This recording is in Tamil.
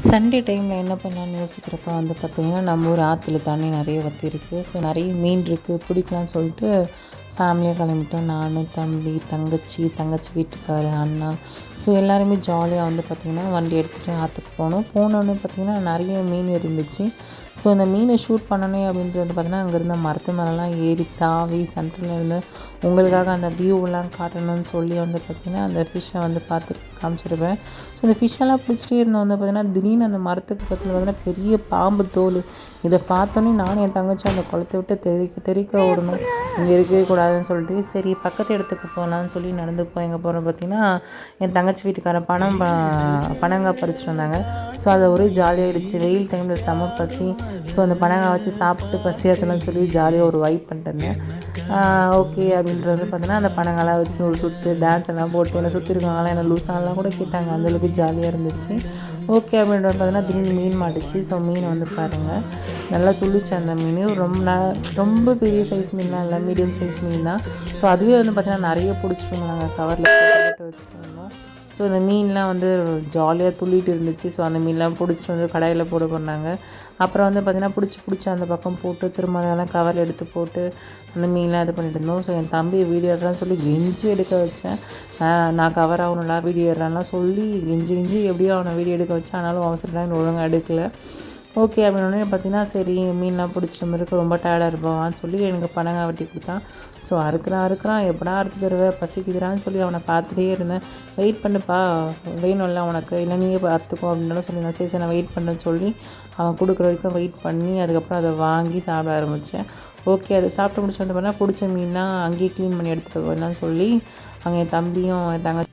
சண்டே டைமில் என்ன பண்ணலான்னு யோசிக்கிறப்ப வந்து பார்த்திங்கன்னா, நம்ம ஊர் ஆற்றுல தண்ணி நிறைய வற்றிருக்கு. ஸோ நிறைய மீன் இருக்குது பிடிக்கலான்னு சொல்லிட்டு ஃபேமிலியாக கிளம்பிட்டோம். நான், தம்பி, தங்கச்சி வீட்டுக்காரர், அண்ணா. ஸோ எல்லாருமே ஜாலியாக வந்து பார்த்திங்கன்னா வண்டி எடுத்துகிட்டு ஆற்றுக்கு போனோம். போனோடனே பார்த்திங்கன்னா நிறைய மீன் இருந்துச்சு. ஸோ அந்த மீனை ஷூட் பண்ணணும் அப்படின்ட்டு வந்து பார்த்திங்கன்னா அங்கேருந்த மரத்து மேலெலாம் ஏறி தாவி சென்டரில் இருந்து உங்களுக்காக அந்த வியூவெல்லாம் காட்டணும்னு சொல்லி வந்து பார்த்திங்கன்னா அந்த ஃபிஷ்ஷை வந்து பார்த்து காமிச்சிருப்பேன். ஸோ இந்த ஃபிஷ்ஷெல்லாம் பிடிச்சிட்டே இருந்தோம் வந்து பார்த்திங்கன்னா திடீர்னு அந்த மரத்துக்கு பக்கத்தில் பார்த்திங்கன்னா பெரிய பாம்பு தோல். இதை பார்த்தோன்னே நானும் என் தங்கச்சியும் அந்த குளத்தை விட்டு தெறிக்க ஓடணும், இங்கே இருக்கவே கூடாதுன்னு சொல்லிட்டு சரி பக்கத்து இடத்துக்கு போகலான்னு சொல்லி நடந்து போய் எங்கே போகிறோம் பார்த்திங்கன்னா என் தங்கச்சி வீட்டுக்காரன் பனங்காய் பறிச்சிட்டு வந்தாங்க. ஸோ அதை ஒரே ஜாலியாகிடுச்சு. வெயில் டைமில் செம பசி. ஸோ அந்த பனங்காய் வச்சு சாப்பிட்டு பசியாத்தலாம் சொல்லி ஜாலியாக ஒரு வைப் பண்ணிட்டு இருந்தேன். ஓகே அப்படின்றது பார்த்தீங்கன்னா அந்த பனங்காலாம் வச்சு ஒரு சுற்று டான்ஸ் எல்லாம் போட்டு என்னை சுற்றி இருக்காங்களாம் என்ன லூஸாலாம் கூட கேட்டாங்க. அந்தளவுக்கு ஜாலியாக இருந்துச்சு. ஓகே அப்படின்றது பார்த்தீங்கன்னா திடீர்னு மீன் மாட்டுச்சு. ஸோ மீனை வந்து பாருங்கள் நல்லா துள்ளிச்சு அந்த மீன். ரொம்ப பெரிய சைஸ் மீன்லாம் இல்லை, மீடியம் சைஸ் மீன் தான். ஸோ அதுவே வந்து பார்த்திங்கன்னா நிறைய பிடிச்சிட்டு நாங்கள் கவரில் போட்டு வச்சுட்டு வந்தோம். ஸோ இந்த மீன்லாம் வந்து ஜாலியாக துள்ளிட்டு இருந்துச்சு. ஸோ அந்த மீன்லாம் பிடிச்சிட்டு வந்து கடாயில் போட போனாங்க. அப்புறம் வந்து பார்த்திங்கன்னா பிடிச்சி அந்த பக்கம் போட்டு திரும்ப அதெல்லாம் கவரில் எடுத்து போட்டு அந்த மீன்லாம் இது பண்ணிட்டு இருந்தோம். ஸோ என் தம்பி வீடியோ எடுறான்னு சொல்லி கெஞ்சி எடுக்க வச்சேன். நான் கவர் ஆகணும்ல வீடியோ எடுறான்லாம் சொல்லி கெஞ்சி எப்படியோ அவனை வீடியோ எடுக்க வச்சேன். ஆனாலும் அவசரமாக ஒழுங்காக எடுக்கலை. ஓகே அப்படின்னோடனே பார்த்திங்கன்னா சரி மீன்லாம் பிடிச்சிட்டு மாதிரி ரொம்ப டயர்டாக இருப்பான்னு சொல்லி எனக்கு பனங்காய் வெட்டி கொடுத்தான். ஸோ அறுக்கிறான் எப்படா அறுத்து தருவேன் பசிக்குதுறான்னு சொல்லி அவனை பார்த்துட்டே இருந்தேன். வெயிட் பண்ணுப்பா வேணும்ல உனக்கு, இல்லை நீயே அறுத்துக்கோ அப்படின்னாலும் சொல்லி சரி நான் வெயிட் பண்ணுறேன்னு சொல்லி அவன் கொடுக்குற வரைக்கும் வெயிட் பண்ணி அதுக்கப்புறம் அதை வாங்கி சாப்பிட ஆரம்பித்தேன். ஓகே அதை சாப்பிட்டு முடிச்சு வந்து பண்ணால் பிடிச்ச மீன்லாம் அங்கேயே க்ளீன் பண்ணி எடுத்துகிட்டு போயிடலான்னு சொல்லி அங்கே என் தம்பியும் என் தங்கச்சி